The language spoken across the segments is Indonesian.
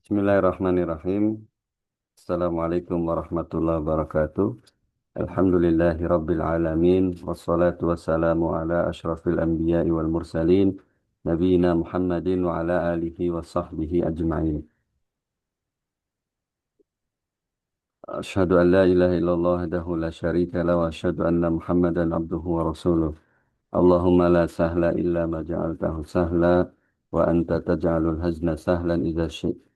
Bismillahirrahmanirrahim. Assalamualaikum warahmatullahi wabarakatuh. Alhamdulillahi rabbil alamin. Wassalatu wassalamu ala ashrafil anbiya'i wal mursalin. Nabiina Muhammadin wa ala alihi wa sahbihi ajma'in. Asyhadu an la ilaha illallah wahdahu la syarika la wa asyhadu anna Muhammadan abduhu wa rasuluh. Allahumma la sahla illa ma ja'altahu sahla wa anta taj'alul hazna sahlan idza syi'ta.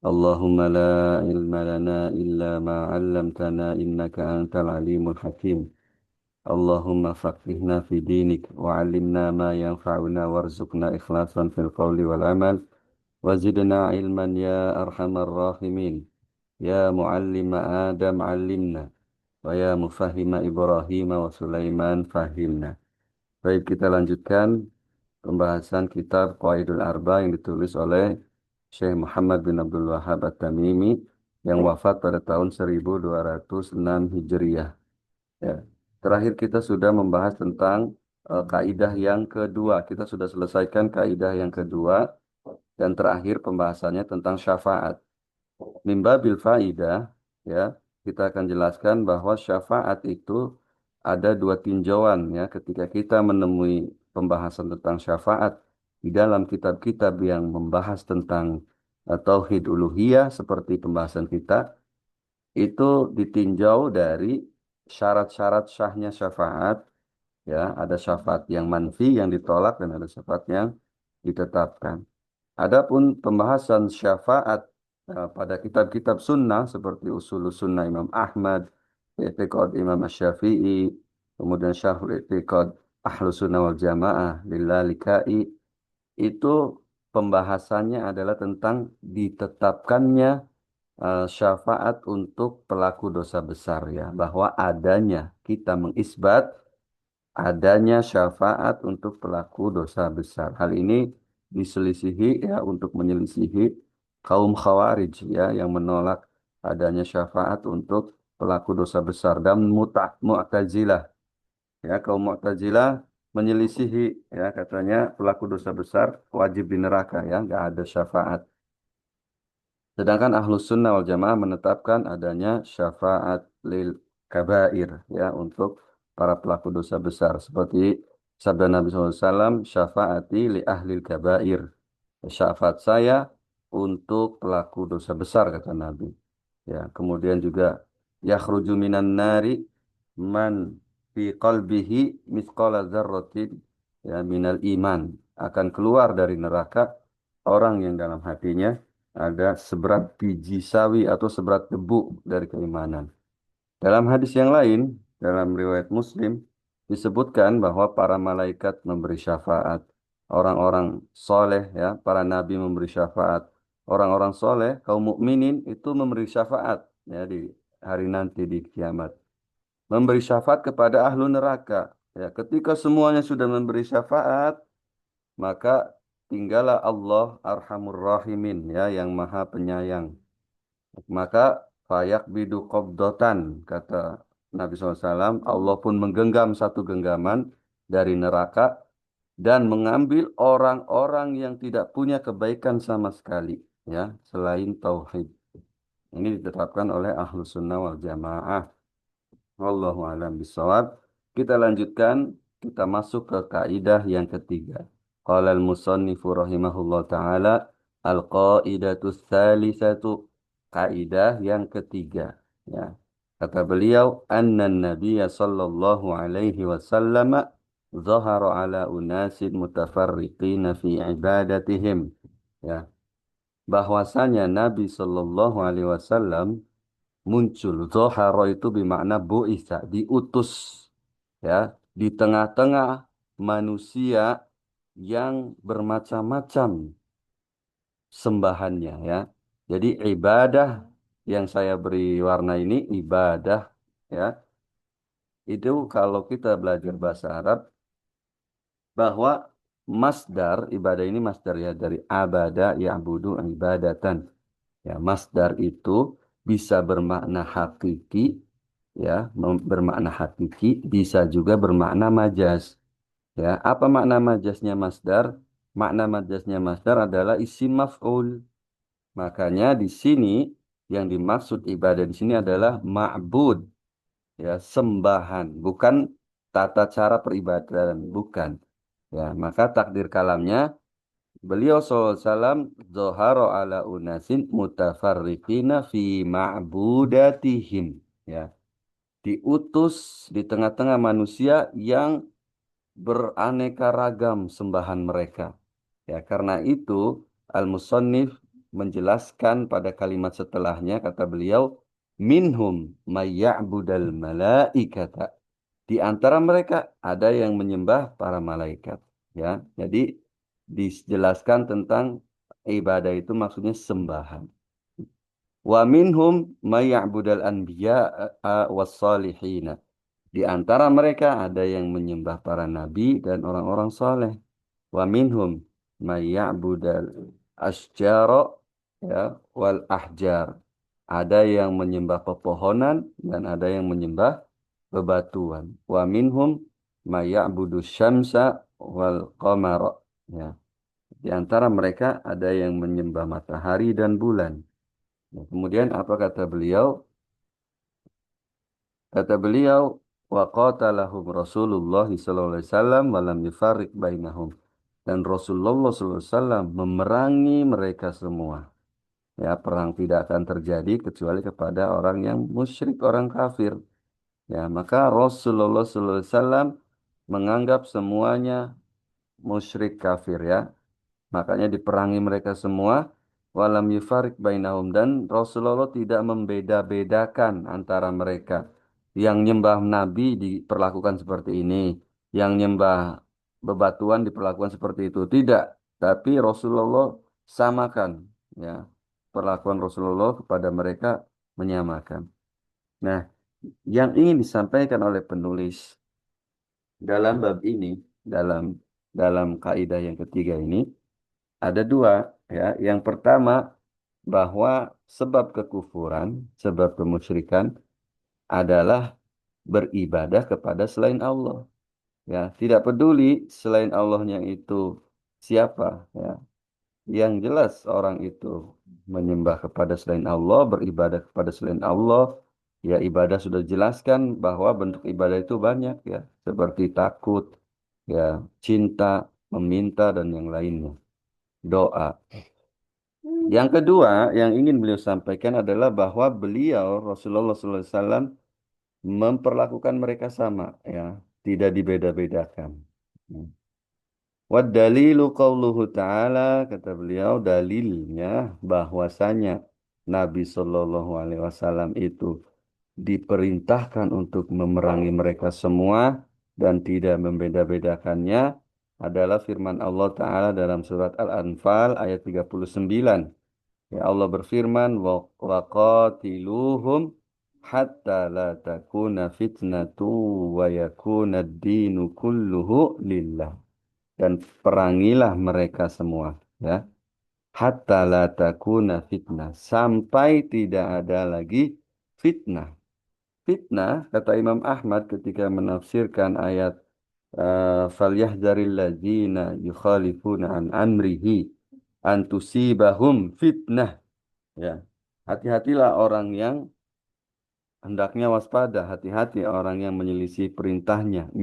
اللهم لا علم لنا إلا ما علمتنا إنك أنت العليم الحكيم. اللهم فقهنا في دينك وعلمنا ما ينفعنا وارزقنا إخلاصا في القول والعمل وزدنا علما يا أرحم الراحمين. يا معلم آدم علمنا ويا مفهم إبراهيم وسليمان فهمنا. Baik, kita lanjutkan pembahasan kitab Qawaidul Arba yang ditulis oleh Syekh Muhammad bin Abdul Wahhab At-Tamimi yang wafat pada tahun 1206 Hijriah. Ya. Terakhir kita sudah membahas tentang kaidah yang kedua. Kita sudah selesaikan kaidah yang kedua dan terakhir pembahasannya tentang syafaat. Mimba bil faidah, ya, kita akan jelaskan bahwa syafaat itu ada dua tinjauan, ya, ketika kita menemui pembahasan tentang syafaat di dalam kitab-kitab yang membahas tentang tauhid uluhiyah seperti pembahasan kita, itu ditinjau dari syarat-syarat syahnya syafaat, ya, ada syafaat yang manfi yang ditolak dan ada syafaat yang ditetapkan. Adapun pembahasan syafaat pada kitab-kitab sunnah seperti Usul Sunnah Imam Ahmad, I'tiqad Imam Asy-Syafi'i, kemudian Syarhul I'tiqad Ahlus Sunnah wal Jamaah Lillalikai, itu pembahasannya adalah tentang ditetapkannya syafaat untuk pelaku dosa besar, ya, bahwa adanya kita mengisbat adanya syafaat untuk pelaku dosa besar. Hal ini diselisihi, ya, untuk menyelisihi kaum Khawarij, ya, yang menolak adanya syafaat untuk pelaku dosa besar, dan Mu'tazilah, ya, kaum Mu'tazilah menyelisihi, ya, katanya pelaku dosa besar wajib di neraka, ya, nggak ada syafaat. Sedangkan Ahlus Sunnah wal Jamaah menetapkan adanya syafaat lil kabair, ya, untuk para pelaku dosa besar. Seperti sabda Nabi SAW, syafaati li ahlil kabair. Syafaat saya untuk pelaku dosa besar, kata Nabi. Ya, kemudian juga yakhruju minan nari man fi qalbihi mithqala dzarratin, ya, minal iman. Akan keluar dari neraka orang yang dalam hatinya ada seberat biji sawi atau seberat debu dari keimanan. Dalam hadis yang lain, dalam riwayat Muslim, disebutkan bahwa para malaikat memberi syafaat, orang-orang soleh, ya, para nabi memberi syafaat, orang-orang soleh, kaum mukminin itu memberi syafaat, ya, di hari nanti di kiamat. Memberi syafaat kepada ahlu neraka. Ya, ketika semuanya sudah memberi syafaat, maka tinggallah Allah Arhamur Rahimin, ya, yang Maha Penyayang. Maka fayak bidu qabdotan, kata Nabi SAW, Allah pun menggenggam satu genggaman dari neraka dan mengambil orang-orang yang tidak punya kebaikan sama sekali, ya, selain tauhid. Ini ditetapkan oleh Ahlus Sunnah wal Jamaah. Wallahu a'lam bishawab. Kita lanjutkan, kita masuk ke kaidah yang ketiga. Qala al-musannifu rahimahullah taala, al-qaidatu tsalisatu, kaidah yang ketiga, ya. Kata beliau, anna nabiyya sallallahu alaihi wasallam zahara ala unasin mutafarriqina fi ibadatihim, ya, bahwasanya Nabi sallallahu alaihi wasallam muncul. Zoharo itu bermakna bu'isa, diutus, ya, di tengah-tengah manusia yang bermacam-macam sembahannya, ya. Jadi ibadah yang saya beri warna ini ibadah, ya. Itu kalau kita belajar bahasa Arab bahwa masdar ibadah ini masdar, ya, dari abada ya'budu ibadatan. Ya, masdar itu bisa bermakna hakiki, ya, bermakna hakiki, bisa juga bermakna majaz. Ya, apa makna majaznya masdar? Makna majaznya masdar adalah isim maf'ul. Makanya di sini yang dimaksud ibadah di sini adalah ma'bud, ya, sembahan, bukan tata cara peribadahan, bukan. Ya, maka takdir kalamnya beliau SAW zoharo ala unasin mutafarriqina fi ma'budatihim. Ya, diutus di tengah-tengah manusia yang beraneka ragam sembahan mereka. Ya, karena itu Al-Musannif menjelaskan pada kalimat setelahnya kata beliau minhum mayya'budal malaikata. Di antara mereka ada yang menyembah para malaikat. Ya, jadi dijelaskan tentang ibadah itu maksudnya sembahan. Wa minhum mayya'budal anbiya was salihina. Di antara mereka ada yang menyembah para nabi dan orang-orang soleh. Wa minhum may ya'budal asjara, ya, wal ahjar. Ada yang menyembah pepohonan dan ada yang menyembah bebatuan. Wa minhum may ya'budu syamsa wal qamara. Ya. Di antara mereka ada yang menyembah matahari dan bulan. Ya, kemudian apa kata beliau? Kata beliau, wa qatalahum Rasulullah sallallahu alaihi wasallam wa lam yufarriq bainahum. Dan Rasulullah sallallahu alaihi wasallam memerangi mereka semua. Ya, perang tidak akan terjadi kecuali kepada orang yang musyrik, orang kafir. Ya, maka Rasulullah sallallahu alaihi wasallam menganggap semuanya musyrik kafir, ya. Makanya diperangi mereka semua. Walam yufarik bainahum, dan Rasulullah tidak membeda-bedakan antara mereka. Yang nyembah Nabi diperlakukan seperti ini. Yang nyembah bebatuan diperlakukan seperti itu. Tidak. Tapi Rasulullah samakan. Ya, perlakuan Rasulullah kepada mereka menyamakan. Nah, yang ingin disampaikan oleh penulis dalam bab ini, dalam dalam kaidah yang ketiga ini, ada dua, ya. Yang pertama, bahwa sebab kekufuran, sebab kemusyrikan adalah beribadah kepada selain Allah. Ya, tidak peduli selain Allahnya itu siapa, ya. Yang jelas orang itu menyembah kepada selain Allah, beribadah kepada selain Allah, ya, ibadah sudah dijelaskan bahwa bentuk ibadah itu banyak, ya, seperti takut, ya, cinta, meminta dan yang lainnya. Doa. Yang kedua, yang ingin beliau sampaikan adalah bahwa beliau Rasulullah SAW memperlakukan mereka sama, ya, tidak dibeda-bedakan. Wad dalilu qauluhu ta'ala, kata beliau, dalilnya bahwasanya Nabi Shallallahu Alaihi Wasallam itu diperintahkan untuk memerangi mereka semua dan tidak membeda-bedakannya adalah firman Allah Ta'ala dalam surat Al-Anfal ayat 39. Ya, Allah berfirman, wa qatiluhum hatta la takuna fitnatu wa yakuna ad-dinu kulluhu lillah. Dan perangilah mereka semua, ya. Hatta la takuna fitnah, sampai tidak ada lagi fitnah. Fitnah, kata Imam Ahmad ketika menafsirkan ayat falyahdzaril ladzina yukhalifuna an amrihi an tusibahum fitnah. Ya, hati-hatilah orang yang hendaknya waspada, hati-hati orang yang menyelisih perintahnya.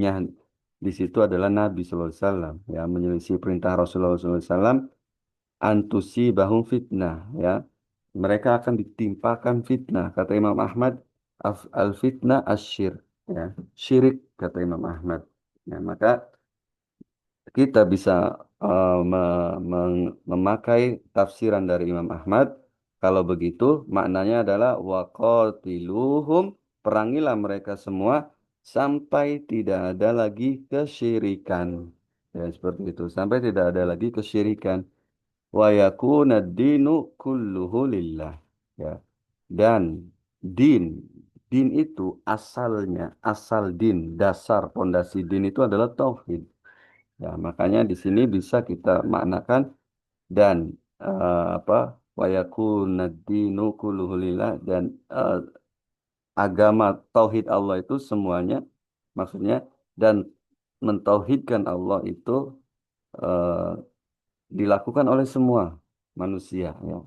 Di situ adalah Nabi Sallallahu Alaihi Wasallam, ya, menyelisih perintah Rasulullah Sallallahu Alaihi Wasallam, antusi bahum fitnah, ya, mereka akan ditimpakan fitnah. Kata Imam Ahmad, al fitnah asyir, ya, syirik, kata Imam Ahmad. Ya, maka kita bisa memakai tafsiran dari Imam Ahmad. Kalau begitu, maknanya adalah waqatiluhum, perangilah mereka semua sampai tidak ada lagi kesyirikan. Ya, seperti itu. Sampai tidak ada lagi kesyirikan. Wa yakuna dinu kulluhu lillah. Ya. Dan din, din itu asalnya, asal din, dasar pondasi din itu adalah tauhid. Ya, makanya di sini bisa kita maknakan dan apa, wa yakuna dinu kulluhu lillah, dan agama tauhid Allah itu semuanya, maksudnya, dan mentauhidkan Allah itu eh, dilakukan oleh semua manusia, ya.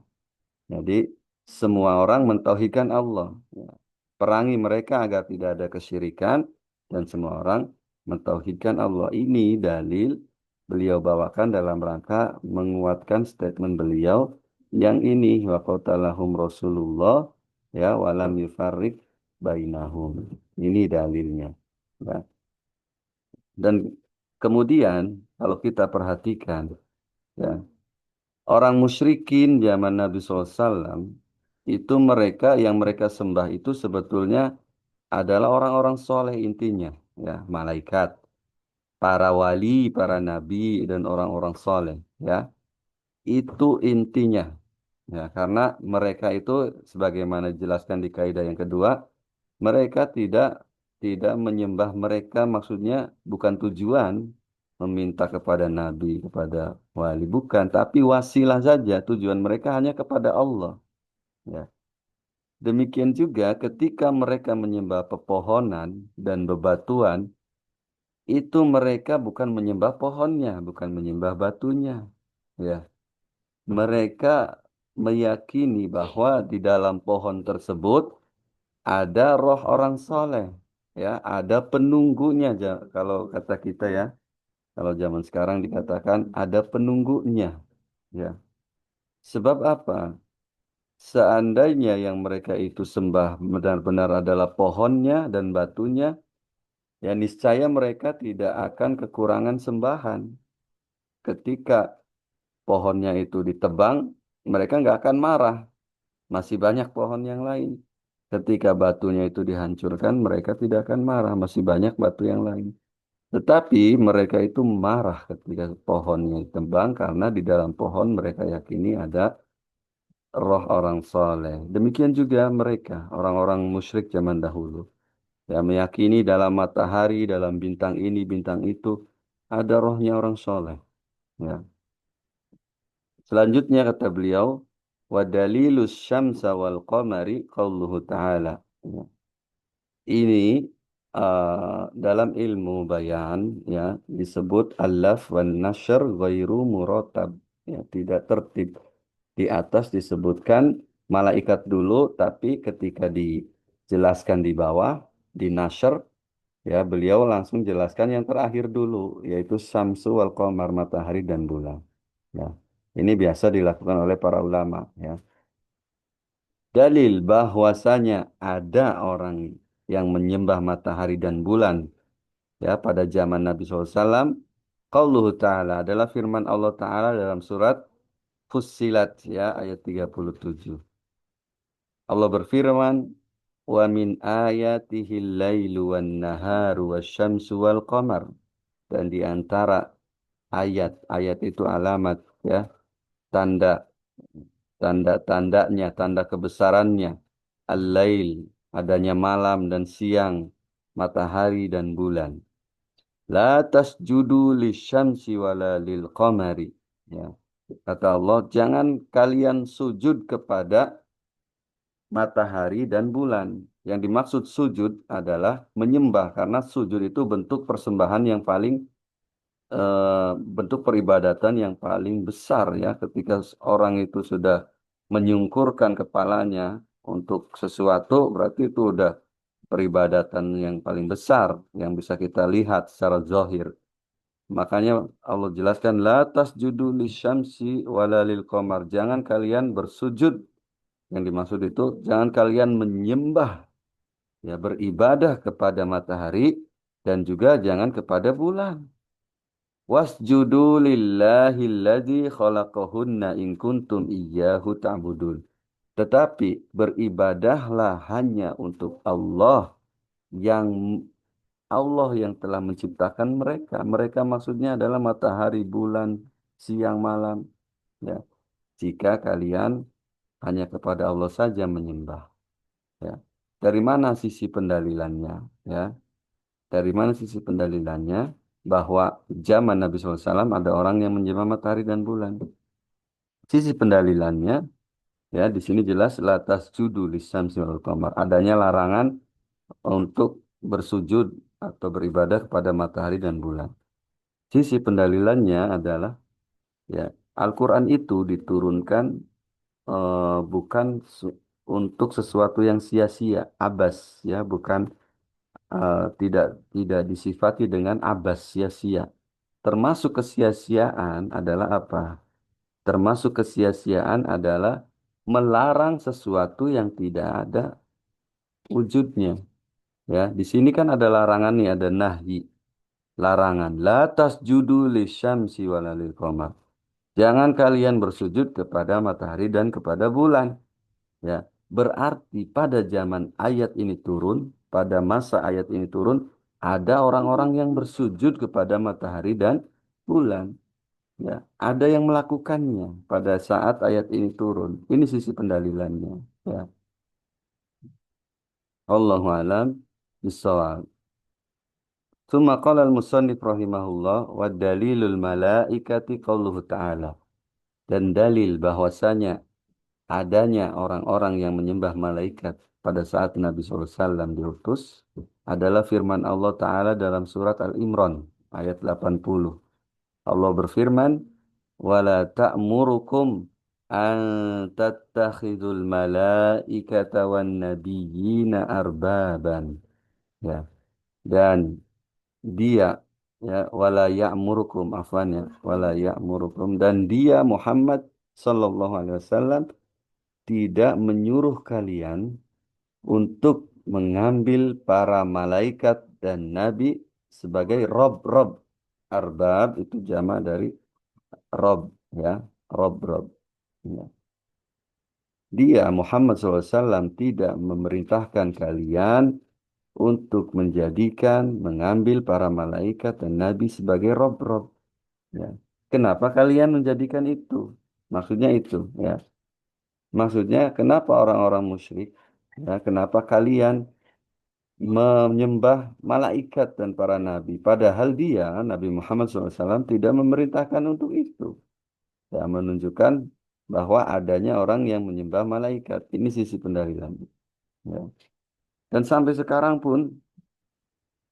Jadi semua orang mentauhidkan Allah. Ya. Perangi mereka agar tidak ada kesyirikan dan semua orang mentauhidkan Allah. Ini dalil beliau bawakan dalam rangka menguatkan statement beliau yang ini wa qatalahum Rasulullah ya walam yufarriq bainahum. Ini dalilnya. Ya. Dan kemudian kalau kita perhatikan ya orang musyrikin zaman Nabi SAW itu mereka yang mereka sembah itu sebetulnya adalah orang-orang soleh intinya, ya malaikat, para wali, para nabi dan orang-orang soleh, ya itu intinya, ya karena mereka itu sebagaimana dijelaskan di kaidah yang kedua, mereka tidak menyembah mereka maksudnya bukan tujuan meminta kepada nabi, kepada wali, bukan, tapi wasilah saja. Tujuan mereka hanya kepada Allah. Ya. Demikian juga ketika mereka menyembah pepohonan dan bebatuan, itu mereka bukan menyembah pohonnya, bukan menyembah batunya. Ya. Mereka meyakini bahwa di dalam pohon tersebut ada roh orang soleh. Ya, ada penunggunya. Kalau kata kita ya, kalau zaman sekarang dikatakan ada penunggunya. Ya. Sebab apa? Seandainya yang mereka itu sembah benar-benar adalah pohonnya dan batunya, ya niscaya mereka tidak akan kekurangan sembahan. Ketika pohonnya itu ditebang, mereka nggak akan marah. Masih banyak pohon yang lain. Ketika batunya itu dihancurkan, mereka tidak akan marah. Masih banyak batu yang lain. Tetapi mereka itu marah ketika pohonnya ditebang karena di dalam pohon mereka yakini ada roh orang soleh. Demikian juga mereka, orang-orang musyrik zaman dahulu. Ya, meyakini dalam matahari, dalam bintang ini, bintang itu, ada rohnya orang soleh. Ya. Selanjutnya kata beliau, wa dalilus syamsa wal qamari qauluhu ta'ala. Ya. Ini dalam ilmu bayan ya disebut alaf wan nashr ghairu muratab. Ya, tidak tertib. Di atas disebutkan malaikat dulu, tapi ketika dijelaskan di bawah, di nashr, ya beliau langsung jelaskan yang terakhir dulu, yaitu Samsu wal Qamar, matahari dan bulan. Ya, ini biasa dilakukan oleh para ulama. Ya, dalil bahwasanya ada orang yang menyembah matahari dan bulan, ya pada zaman Nabi SAW. Qauluhu Ta'ala adalah firman Allah Ta'ala dalam surat Fussilat ya ayat 37. Allah berfirman, "Wa min ayatihi al-lailu wan naharu wasyamsu wal qamar." Dan di antara ayat itu alamat ya, tanda tanda-tandanya, tanda kebesarannya. Al-lail, adanya malam dan siang, matahari dan bulan. La tasjudu lisyamsi wala lil qamari. Ya. Kata Allah, jangan kalian sujud kepada matahari dan bulan. Yang dimaksud sujud adalah menyembah karena sujud itu bentuk persembahan yang paling bentuk peribadatan yang paling besar ya ketika orang itu sudah menyungkurkan kepalanya untuk sesuatu berarti itu udah peribadatan yang paling besar yang bisa kita lihat secara zahir. Makanya Allah jelaskan la tasjudu lisyamsi wala lil qamar. Jangan kalian bersujud. Yang dimaksud itu jangan kalian menyembah ya beribadah kepada matahari dan juga jangan kepada bulan. Wasjudu lillahi alladzi khalaqahunna in kuntum iyyahu ta'budun. Tetapi beribadahlah hanya untuk yang Allah yang telah menciptakan mereka. Mereka maksudnya adalah matahari, bulan, siang, malam. Ya. Jika kalian hanya kepada Allah saja menyembah. Ya. Dari mana sisi pendalilannya? Ya. Dari mana sisi pendalilannya? Bahwa zaman Nabi SAW ada orang yang menyembah matahari dan bulan. Sisi pendalilannya, ya di sini jelas latas judu lisamsi wal qamar. Adanya larangan untuk bersujud atau beribadah kepada matahari dan bulan. Sisi pendalilannya adalah ya Al-Quran itu diturunkan bukan untuk sesuatu yang sia-sia, abas ya, bukan tidak tidak disifati dengan abas sia-sia. Termasuk kesia-siaan adalah apa? Termasuk kesia-siaan adalah melarang sesuatu yang tidak ada wujudnya. Ya, di sini kan ada larangan nih, ada nahi, larangan. La tasjudu lisyamsi wala lil qamar. Jangan kalian bersujud kepada matahari dan kepada bulan. Ya, berarti pada zaman ayat ini turun, pada masa ayat ini turun, ada orang-orang yang bersujud kepada matahari dan bulan. Ya, ada yang melakukannya pada saat ayat ini turun. Ini sisi pendalilannya. Ya, Allahu alam bissawab. Tsumma qala al-musannif rahimahullah wa dalilul malaikati qauluhu ta'ala. Dan dalil bahwasanya adanya orang-orang yang menyembah malaikat pada saat Nabi SAW diutus adalah firman Allah Ta'ala dalam surat Al-Imran ayat 80. Allah berfirman, "Wala ta'murukum an tattakhidul malaikata wan nabiyyina arbaban." Ya, dan dia ya wala ya'murukum afwan ya wala ya'murukum dan dia Muhammad sallallahu alaihi wasallam tidak menyuruh kalian untuk mengambil para malaikat dan nabi sebagai rob-rob. Arbab itu jama dari rob ya, rob-rob. Ya. Dia Muhammad SAW tidak memerintahkan kalian untuk menjadikan, mengambil para malaikat dan nabi sebagai rob-rob. Ya. Kenapa kalian menjadikan itu? Maksudnya itu, ya. Maksudnya kenapa orang-orang musyrik? Ya, kenapa kalian menyembah malaikat dan para nabi? Padahal dia, Nabi Muhammad SAW, tidak memerintahkan untuk itu. Ya, menunjukkan bahwa adanya orang yang menyembah malaikat. Ini sisi pendalilan. Ya. Dan sampai sekarang pun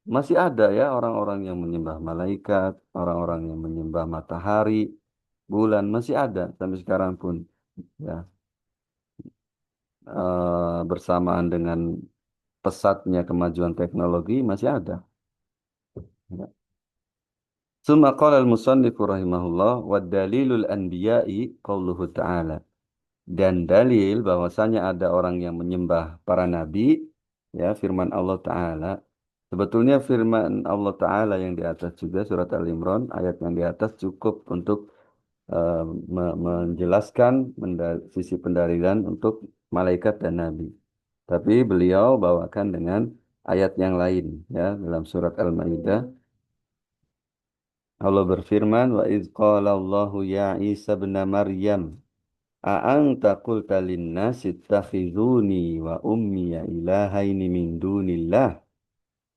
masih ada ya orang-orang yang menyembah malaikat, orang-orang yang menyembah matahari, bulan masih ada sampai sekarang pun. Ya, bersamaan dengan pesatnya kemajuan teknologi masih ada. Ya. Summa qala al-musannifu rahimahullah wa dalilul anbiya'i qauluhu ta'ala. Dan dalil bahwasanya ada orang yang menyembah para nabi, ya firman Allah Ta'ala. Sebetulnya firman Allah Ta'ala yang di atas juga surat Al-Imran, ayat yang di atas cukup untuk eh, menjelaskan sisi pendalilan untuk malaikat dan nabi. Tapi beliau bawakan dengan ayat yang lain ya dalam surat Al-Maidah. Allah berfirman, "Wa idz qala Allahu ya Isa ibn Maryam, a anta qulta lin-nasi ittakhizuni wa ummiya ilahaini min dunillah?"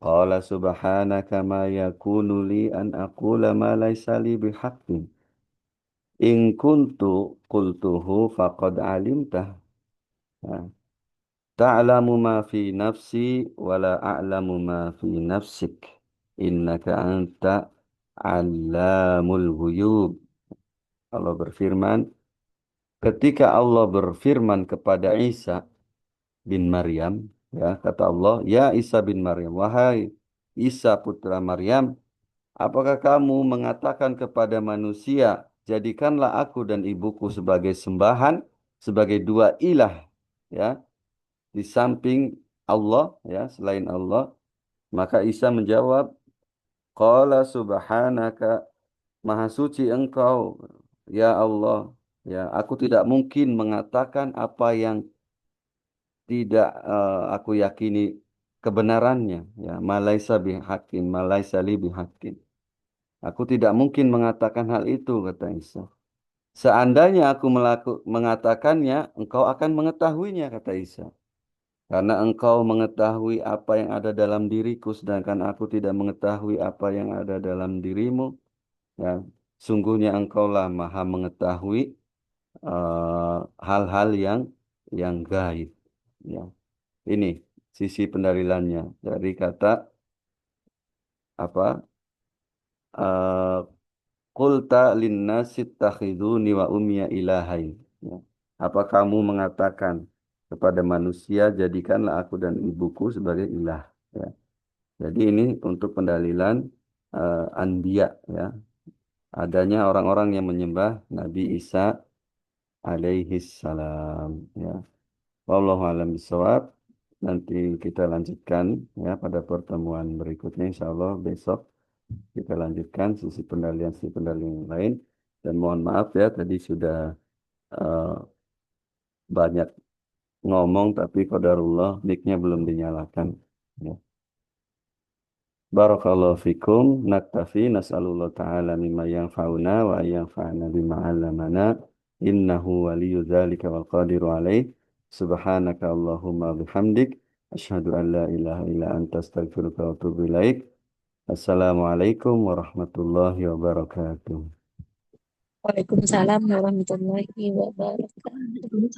Qala subhanaka ma yakunu li an aqula ma laysa li bihaqqin. In kuntu qultuhu faqad alimtah. Nah, ta'lamu ma fi nafsi wa la a'lamu ma fi nafsik. Innaka anta allamul ghuyub. Allah berfirman, ketika Allah berfirman kepada Isa bin Maryam, ya kata Allah, ya Isa bin Maryam, wahai Isa putra Maryam, apakah kamu mengatakan kepada manusia, jadikanlah aku dan ibuku sebagai sembahan, sebagai dua ilah, ya, di samping Allah, ya, selain Allah. Maka Isa menjawab, Qala subhanaka, maha suci engkau, ya Allah, ya, aku tidak mungkin mengatakan apa yang tidak aku yakini kebenarannya, ya, malaisa bihaqqin, malaisa li bihaqqin. Aku tidak mungkin mengatakan hal itu, kata Isa. Seandainya aku mengatakannya, engkau akan mengetahuinya, kata Isa. Karena engkau mengetahui apa yang ada dalam diriku, sedangkan aku tidak mengetahui apa yang ada dalam dirimu. Ya, sungguhnya engkaulah maha mengetahui hal-hal yang gaib. Ya, ini sisi pendalilannya dari kata apa? Uh, Qulta linnasi ittakhiduni wa ummiya ilahain. Ya. Apa kamu mengatakan kepada manusia, jadikanlah aku dan ibuku sebagai ilah. Ya. Jadi ini untuk pendalilan anbiya, ya. Adanya orang-orang yang menyembah Nabi Isa alaihi salam. Ya. Wallahu a'lam bishawab. Nanti kita lanjutkan ya pada pertemuan berikutnya. Insya Allah besok kita lanjutkan sisi pendalian yang lain. Dan mohon maaf ya tadi sudah eh, banyak ngomong tapi qadarullah mic-nya belum dinyalakan. Ya. Barakallahu fikum. Naktafi nas'alullah ta'ala mimma yanfa'una wa yanfa'na bima 'allamana. Innahu waliyyu dzalika wal qadiru alaih. Subhanaka Allahumma bihamdik. Asyhadu an la ilaha illa anta astaghfiruka wa atubu ilaik. Assalamualaikum warahmatullahi wabarakatuh. Waalaikumsalam warahmatullahi wabarakatuh.